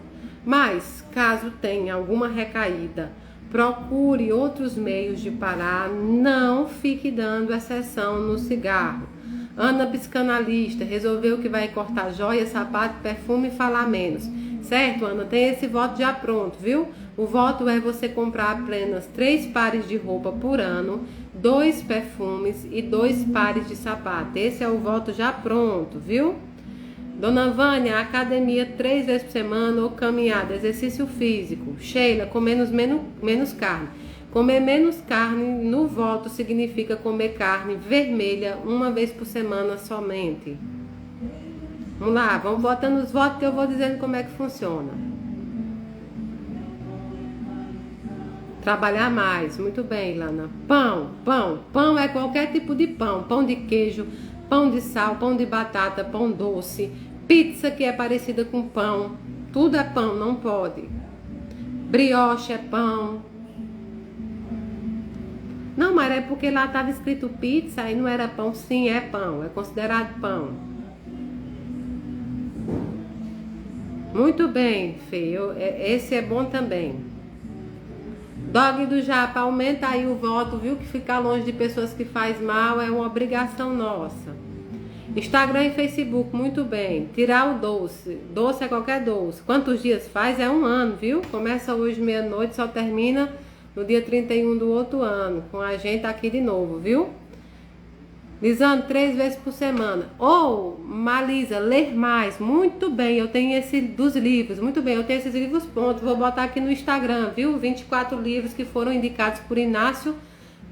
mas caso tenha alguma recaída, procure outros meios de parar, não fique dando exceção no cigarro. Ana, psicanalista, resolveu que vai cortar joia, sapato, perfume e falar menos. Certo, Ana? Tem esse voto já pronto, viu? O voto é você comprar apenas 3 pares de roupa por ano, 2 perfumes e 2 pares de sapato. Esse é o voto já pronto, viu? Dona Vânia, academia 3 vezes por semana ou caminhada, exercício físico. Sheila, comer menos carne. Comer menos carne no voto significa comer carne vermelha 1 vez por semana somente. Vamos lá, vamos votando os votos que eu vou dizendo como é que funciona. Trabalhar mais, muito bem, Lana. Pão é qualquer tipo de pão. Pão de queijo, pão de sal, pão de batata, pão doce. Pizza que é parecida com pão. Tudo é pão, não pode. Brioche é pão. Não, mas é porque lá estava escrito pizza e não era pão. Sim, é pão, é considerado pão. Muito bem, Fê, esse é bom também. Dog do Japa, aumenta aí o voto, viu? Que ficar longe de pessoas que faz mal é uma obrigação nossa. Instagram e Facebook, muito bem. Tirar o doce. Doce é qualquer doce. Quantos dias faz? É 1 ano, viu? Começa hoje meia-noite, só termina no dia 31 do outro ano. Com a gente aqui de novo, viu? Lisandro, 3 vezes por semana. Ou, Malisa, ler mais. Muito bem, eu tenho esse dos livros. Muito bem, eu tenho esses livros prontos. Vou botar aqui no Instagram, viu? 24 livros que foram indicados por Inácio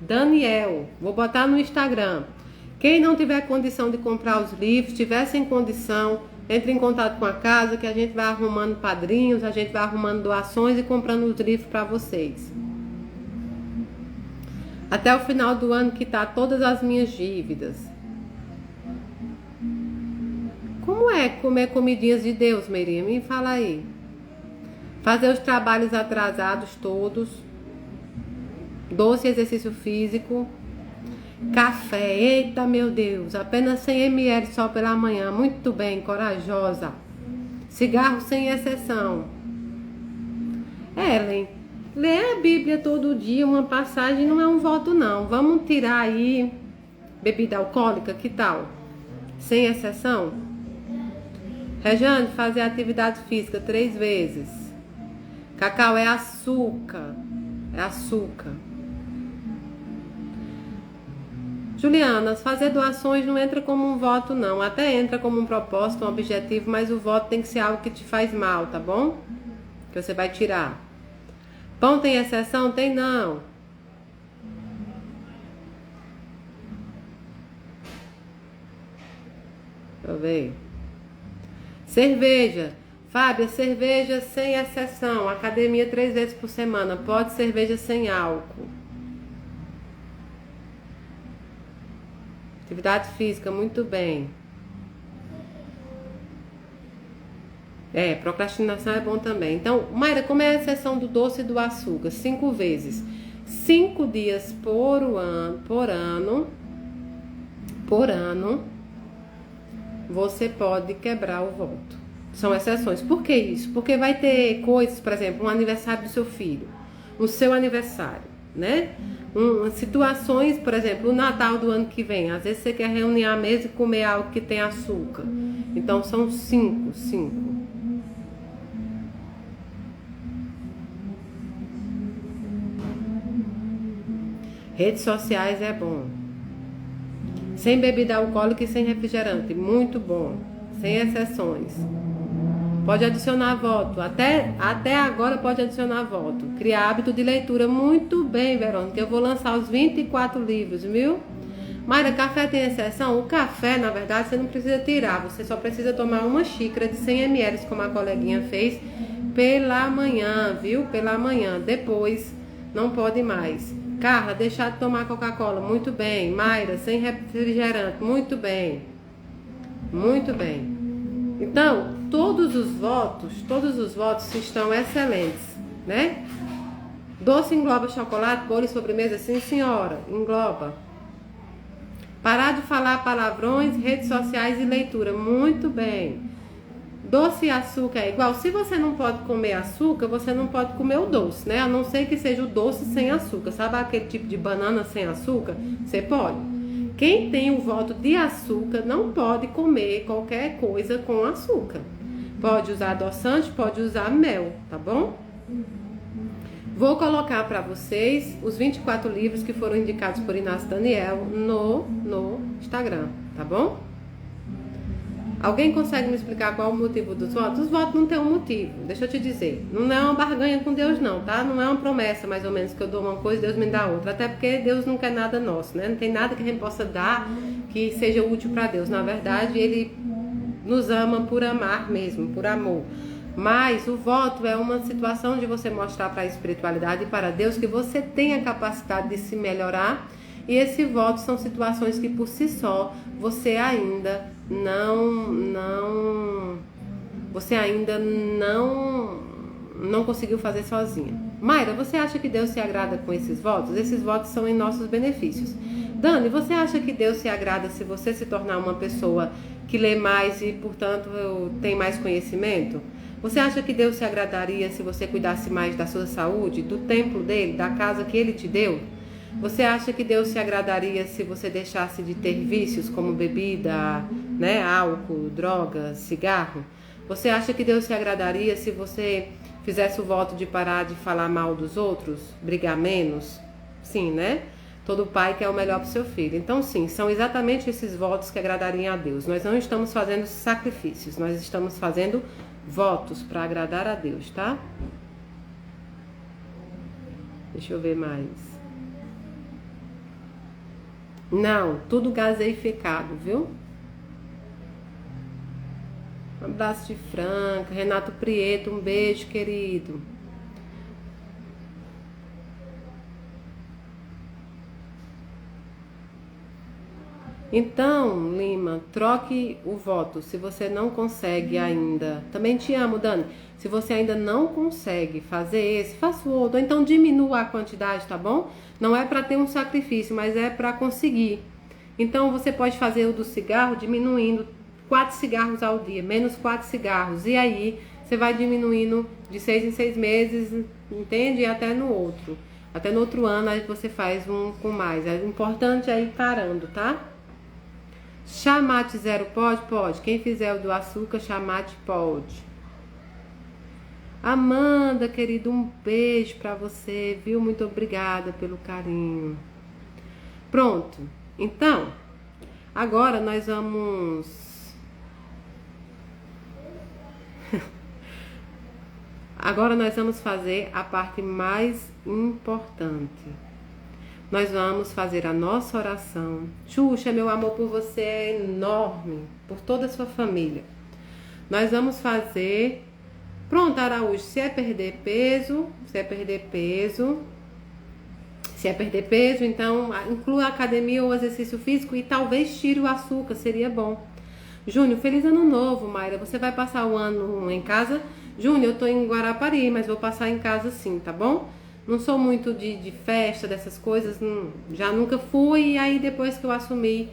Daniel. Vou botar no Instagram. Quem não tiver condição de comprar os livros, tiver sem condição, entre em contato com a casa que a gente vai arrumando padrinhos, a gente vai arrumando doações e comprando os livros para vocês. Até o final do ano quitar todas as minhas dívidas. Como é comer comidinhas de Deus, Miriam? Me fala aí. Fazer os trabalhos atrasados todos. Doce exercício físico. Café, eita meu Deus, apenas 100 ml só pela manhã. Muito bem, corajosa. Cigarro sem exceção. Ellen, ler a Bíblia todo dia, uma passagem não é um voto não. Vamos tirar aí bebida alcoólica, que tal? Sem exceção. Rejane, fazer atividade física 3 vezes. Cacau é açúcar. É açúcar. Juliana, fazer doações não entra como um voto não. Até entra como um propósito, um objetivo, mas o voto tem que ser algo que te faz mal, tá bom? Que você vai tirar. Pão tem exceção? Tem não. Deixa eu ver. Cerveja. Fábia, cerveja sem exceção. Academia 3 vezes por semana. Pode cerveja sem álcool. Atividade física, muito bem. Procrastinação é bom também. Então, Mayra, como é a exceção do doce e do açúcar? 5 vezes. 5 dias por ano, você pode quebrar o voto. São exceções. Por que isso? Porque vai ter coisas, por exemplo, um aniversário do seu filho, o seu aniversário, né? Situações, por exemplo, o Natal do ano que vem. Às vezes você quer reunir a mesa e comer algo que tem açúcar. Então são 5. Redes sociais é bom. Sem bebida alcoólica e sem refrigerante. Muito bom. Sem exceções. Pode adicionar voto. Até agora pode adicionar voto. Criar hábito de leitura. Muito bem, Verônica. Eu vou lançar os 24 livros, viu? Mayra, café tem exceção? O café, na verdade, você não precisa tirar. Você só precisa tomar uma xícara de 100 ml, como a coleguinha fez, pela manhã, viu? Pela manhã. Depois, não pode mais. Carla, deixar de tomar Coca-Cola. Muito bem. Mayra, sem refrigerante. Muito bem. Muito bem. Então, todos os votos estão excelentes, né? Doce engloba chocolate, bolo e sobremesa? Sim, senhora, engloba. Parar de falar palavrões, redes sociais e leitura. Muito bem. Doce e açúcar é igual. Se você não pode comer açúcar, você não pode comer o doce, né? A não ser que seja o doce sem açúcar. Sabe aquele tipo de banana sem açúcar? Você pode. Quem tem o voto de açúcar não pode comer qualquer coisa com açúcar. Pode usar adoçante, pode usar mel, tá bom? Vou colocar para vocês os 24 livros que foram indicados por Inácio Daniel no Instagram, tá bom? Alguém consegue me explicar qual é o motivo dos votos? Os votos não tem um motivo, deixa eu te dizer. Não é uma barganha com Deus não, tá? Não é uma promessa mais ou menos que eu dou uma coisa e Deus me dá outra. Até porque Deus não quer nada nosso, né? Não tem nada que a gente possa dar que seja útil para Deus. Na verdade, Ele nos ama por amar mesmo, por amor. Mas o voto é uma situação de você mostrar para a espiritualidade e para Deus que você tem a capacidade de se melhorar. E esse voto são situações que por si só você ainda não conseguiu fazer sozinha. Mayra, você acha que Deus se agrada com esses votos? Esses votos são em nossos benefícios. Dani, você acha que Deus se agrada se você se tornar uma pessoa que lê mais e, portanto, tem mais conhecimento? Você acha que Deus se agradaria se você cuidasse mais da sua saúde, do templo dele, da casa que ele te deu? Você acha que Deus se agradaria se você deixasse de ter vícios como bebida, né, álcool, droga, cigarro? Você acha que Deus se agradaria se você fizesse o voto de parar de falar mal dos outros, brigar menos? Sim, né? Todo pai quer o melhor para o seu filho. Então, sim, são exatamente esses votos que agradariam a Deus. Nós não estamos fazendo sacrifícios, nós estamos fazendo votos para agradar a Deus, tá? Deixa eu ver mais. Não, tudo gaseificado, viu? Um abraço de Franca, Renato Prieto, um beijo, querido. Então, Lima, troque o voto. Se você não consegue ainda, também te amo, Dani. Se você ainda não consegue fazer esse, faça o outro. Ou então diminua a quantidade, tá bom? Não é para ter um sacrifício, mas é para conseguir. Então, você pode fazer o do cigarro diminuindo 4 cigarros ao dia, menos 4 cigarros. E aí, você vai diminuindo de 6 em 6 meses, entende? E até no outro. Até no outro ano, aí você faz um com mais. O importante é ir parando, tá? Chamate zero pode? Pode. Quem fizer o do açúcar, chamate pode. Amanda, querido, um beijo pra você, viu? Muito obrigada pelo carinho. Pronto. Então, agora nós vamos... Agora nós vamos fazer a parte mais importante. Nós vamos fazer a nossa oração. Xuxa, meu amor por você é enorme, por toda a sua família. Nós vamos fazer... Pronto, Araújo, se é perder peso, então inclua a academia ou exercício físico e talvez tire o açúcar, seria bom. Júnior, feliz ano novo, Mayra. Você vai passar o ano em casa? Júnior, eu tô em Guarapari, mas vou passar em casa sim, tá bom? Não sou muito de festa, dessas coisas, já nunca fui. E aí depois que eu assumi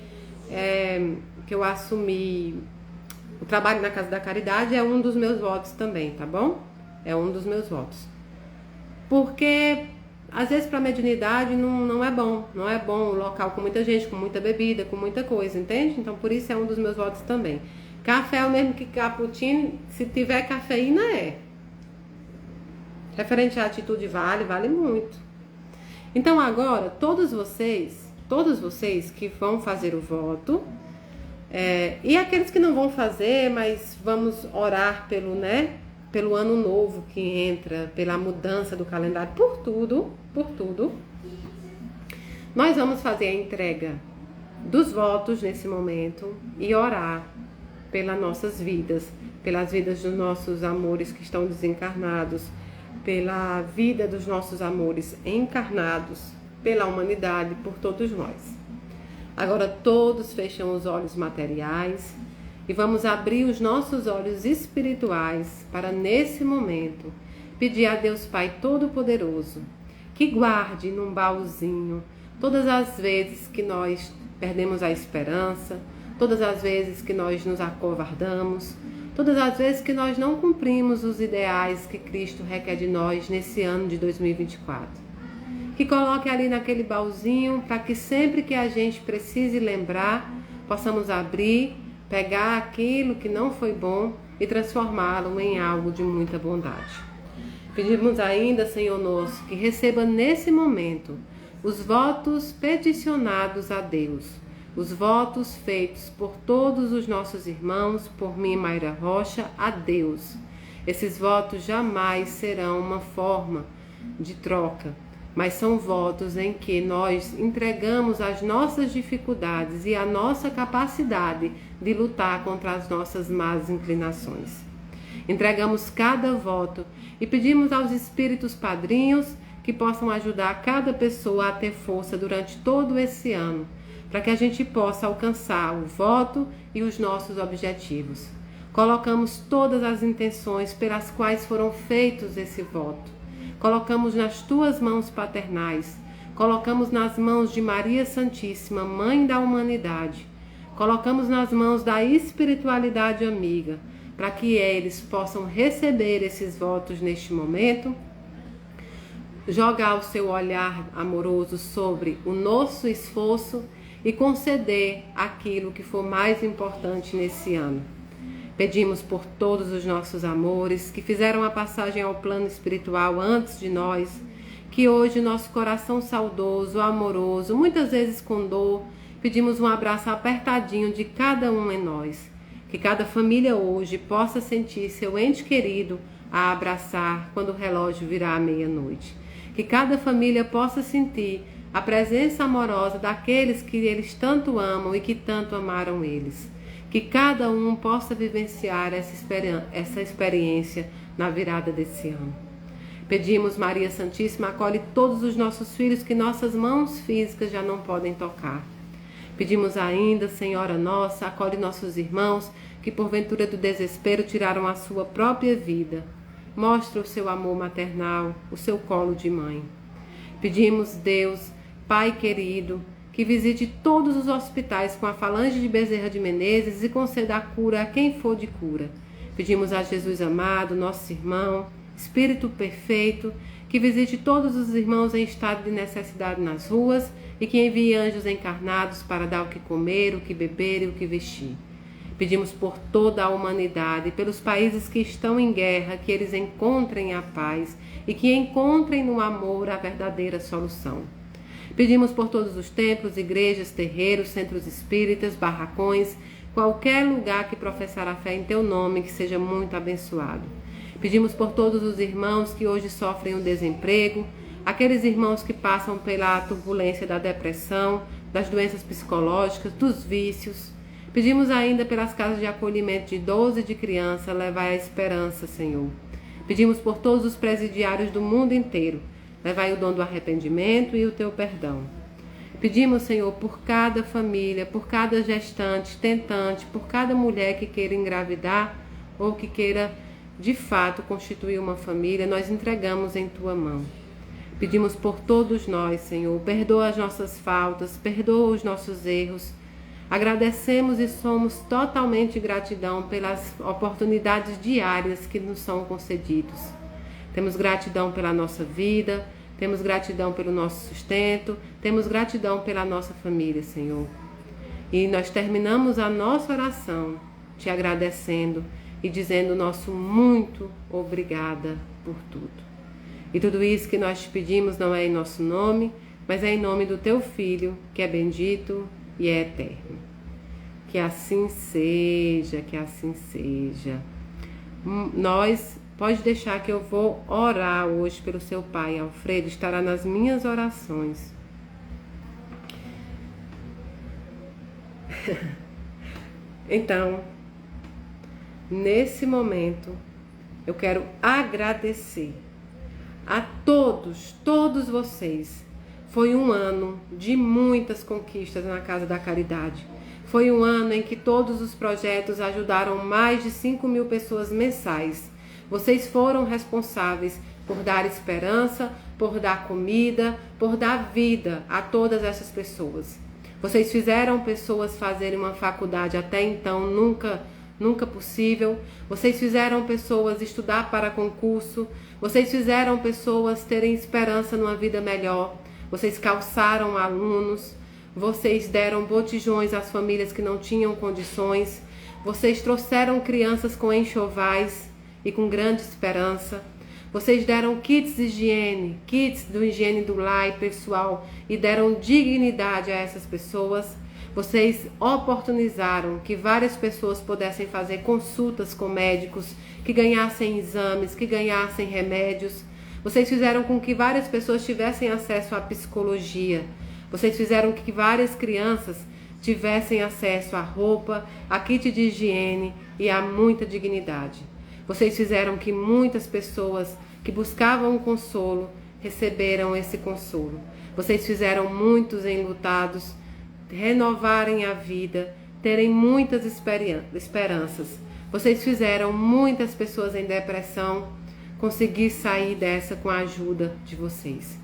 o trabalho na Casa da Caridade, é um dos meus votos também, tá bom? É um dos meus votos. Porque às vezes para mediunidade não é bom. Não é bom um local com muita gente, com muita bebida, com muita coisa, entende? Então por isso é um dos meus votos também. Café é o mesmo que cappuccino, se tiver cafeína é. Referente à atitude vale muito. Então agora, todos vocês que vão fazer o voto, e aqueles que não vão fazer, mas vamos orar pelo ano novo que entra, pela mudança do calendário, por tudo, nós vamos fazer a entrega dos votos nesse momento e orar pelas nossas vidas, pelas vidas dos nossos amores que estão desencarnados, pela vida dos nossos amores encarnados, pela humanidade, por todos nós. Agora todos fecham os olhos materiais e vamos abrir os nossos olhos espirituais para, nesse momento, pedir a Deus Pai Todo-Poderoso que guarde num baúzinho todas as vezes que nós perdemos a esperança, todas as vezes que nós nos acovardamos, todas as vezes que nós não cumprimos os ideais que Cristo requer de nós nesse ano de 2024. Que coloque ali naquele baúzinho para que sempre que a gente precise lembrar, possamos abrir, pegar aquilo que não foi bom e transformá-lo em algo de muita bondade. Pedimos ainda, Senhor nosso, que receba nesse momento os votos peticionados a Deus, os votos feitos por todos os nossos irmãos, por mim, Mayra Rocha, a Deus. Esses votos jamais serão uma forma de troca, mas são votos em que nós entregamos as nossas dificuldades e a nossa capacidade de lutar contra as nossas más inclinações. Entregamos cada voto e pedimos aos espíritos padrinhos que possam ajudar cada pessoa a ter força durante todo esse ano, para que a gente possa alcançar o voto e os nossos objetivos. Colocamos todas as intenções pelas quais foram feitos esse voto. Colocamos nas tuas mãos paternais, colocamos nas mãos de Maria Santíssima, Mãe da Humanidade, colocamos nas mãos da espiritualidade amiga, para que eles possam receber esses votos neste momento, jogar o seu olhar amoroso sobre o nosso esforço e conceder aquilo que for mais importante nesse ano. Pedimos por todos os nossos amores que fizeram a passagem ao plano espiritual antes de nós, que hoje nosso coração saudoso, amoroso, muitas vezes com dor, pedimos um abraço apertadinho de cada um em nós, que cada família hoje possa sentir seu ente querido a abraçar quando o relógio virar a meia-noite, que cada família possa sentir a presença amorosa daqueles que eles tanto amam e que tanto amaram eles. Que cada um possa vivenciar essa experiência na virada desse ano. Pedimos, Maria Santíssima, acolhe todos os nossos filhos que nossas mãos físicas já não podem tocar. Pedimos ainda, Senhora nossa, acolhe nossos irmãos que porventura do desespero tiraram a sua própria vida. Mostra o seu amor maternal, o seu colo de mãe. Pedimos, Deus, Pai querido, que visite todos os hospitais com a falange de Bezerra de Menezes e conceda a cura a quem for de cura. Pedimos a Jesus amado, nosso irmão, Espírito perfeito, que visite todos os irmãos em estado de necessidade nas ruas e que envie anjos encarnados para dar o que comer, o que beber e o que vestir. Pedimos por toda a humanidade, pelos países que estão em guerra, que eles encontrem a paz e que encontrem no amor a verdadeira solução. Pedimos por todos os templos, igrejas, terreiros, centros espíritas, barracões, qualquer lugar que professar a fé em Teu nome, que seja muito abençoado. Pedimos por todos os irmãos que hoje sofrem o desemprego, aqueles irmãos que passam pela turbulência da depressão, das doenças psicológicas, dos vícios. Pedimos ainda pelas casas de acolhimento de idosos e de criança, levai a esperança, Senhor. Pedimos por todos os presidiários do mundo inteiro, levai o dom do arrependimento e o Teu perdão. Pedimos, Senhor, por cada família, por cada gestante, tentante, por cada mulher que queira engravidar ou que queira de fato constituir uma família, nós entregamos em Tua mão. Pedimos por todos nós, Senhor, perdoa as nossas faltas, perdoa os nossos erros. Agradecemos e somos totalmente gratidão pelas oportunidades diárias que nos são concedidas. Temos gratidão pela nossa vida, temos gratidão pelo nosso sustento, temos gratidão pela nossa família, Senhor. E nós terminamos a nossa oração te agradecendo e dizendo nosso muito obrigada por tudo. E tudo isso que nós te pedimos não é em nosso nome, mas é em nome do Teu Filho, que é bendito e é eterno. Que assim seja, que assim seja. Pode deixar que eu vou orar hoje pelo seu pai, Alfredo, estará nas minhas orações. Então, nesse momento, eu quero agradecer a todos vocês. Foi um ano de muitas conquistas na Casa da Caridade. Foi um ano em que todos os projetos ajudaram mais de 5.000 pessoas mensais. Vocês foram responsáveis por dar esperança, por dar comida, por dar vida a todas essas pessoas. Vocês fizeram pessoas fazerem uma faculdade até então nunca possível. Vocês fizeram pessoas estudar para concurso. Vocês fizeram pessoas terem esperança numa vida melhor. Vocês calçaram alunos. Vocês deram botijões às famílias que não tinham condições. Vocês trouxeram crianças com enxovais e com grande esperança. Vocês deram kits de higiene, kits do higiene do lar pessoal e deram dignidade a essas pessoas. Vocês oportunizaram que várias pessoas pudessem fazer consultas com médicos, que ganhassem exames, que ganhassem remédios. Vocês fizeram com que várias pessoas tivessem acesso à psicologia. Vocês fizeram com que várias crianças tivessem acesso à roupa, a kit de higiene e a muita dignidade. Vocês fizeram que muitas pessoas que buscavam um consolo receberam esse consolo. Vocês fizeram muitos enlutados renovarem a vida, terem muitas esperanças. Vocês fizeram muitas pessoas em depressão conseguir sair dessa com a ajuda de vocês.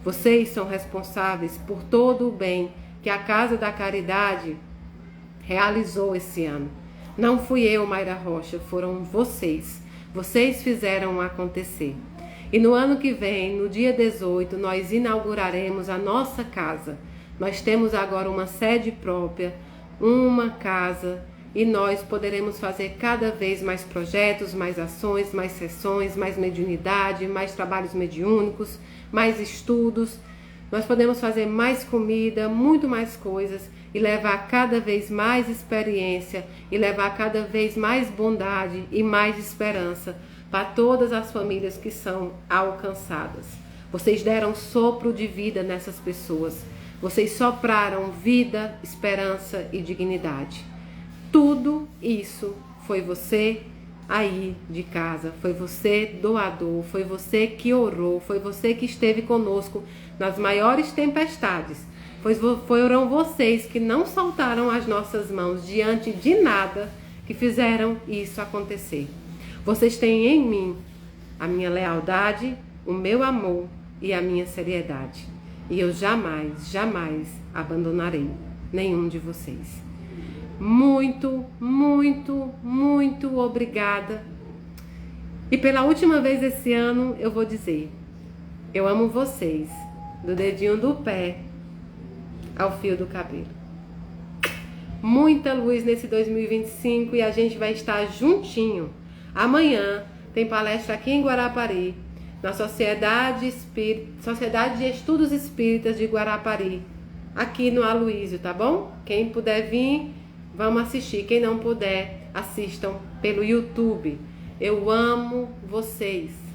Vocês são responsáveis por todo o bem que a Casa da Caridade realizou esse ano. Não fui eu, Mayra Rocha, foram vocês. Vocês fizeram acontecer. E no ano que vem, no dia 18, nós inauguraremos a nossa casa. Nós temos agora uma sede própria, uma casa, e nós poderemos fazer cada vez mais projetos, mais ações, mais sessões, mais mediunidade, mais trabalhos mediúnicos, mais estudos. Nós podemos fazer mais comida, muito mais coisas e levar cada vez mais experiência e levar cada vez mais bondade e mais esperança para todas as famílias que são alcançadas. Vocês deram sopro de vida nessas pessoas. Vocês sopraram vida, esperança e dignidade. Tudo isso foi você aí de casa, foi você doador, foi você que orou, foi você que esteve conosco nas maiores tempestades. Foram vocês que não soltaram as nossas mãos diante de nada que fizeram isso acontecer. Vocês têm em mim a minha lealdade, o meu amor e a minha seriedade. E eu jamais, jamais abandonarei nenhum de vocês. Muito, muito, muito obrigada. E pela última vez esse ano eu vou dizer: eu amo vocês, do dedinho do pé ao fio do cabelo. Muita luz nesse 2025 e a gente vai estar juntinho. Amanhã tem palestra aqui em Guarapari, na Sociedade de Estudos Espíritas de Guarapari, aqui no Aloísio, tá bom? Quem puder vir, vamos assistir. Quem não puder, assistam pelo YouTube. Eu amo vocês.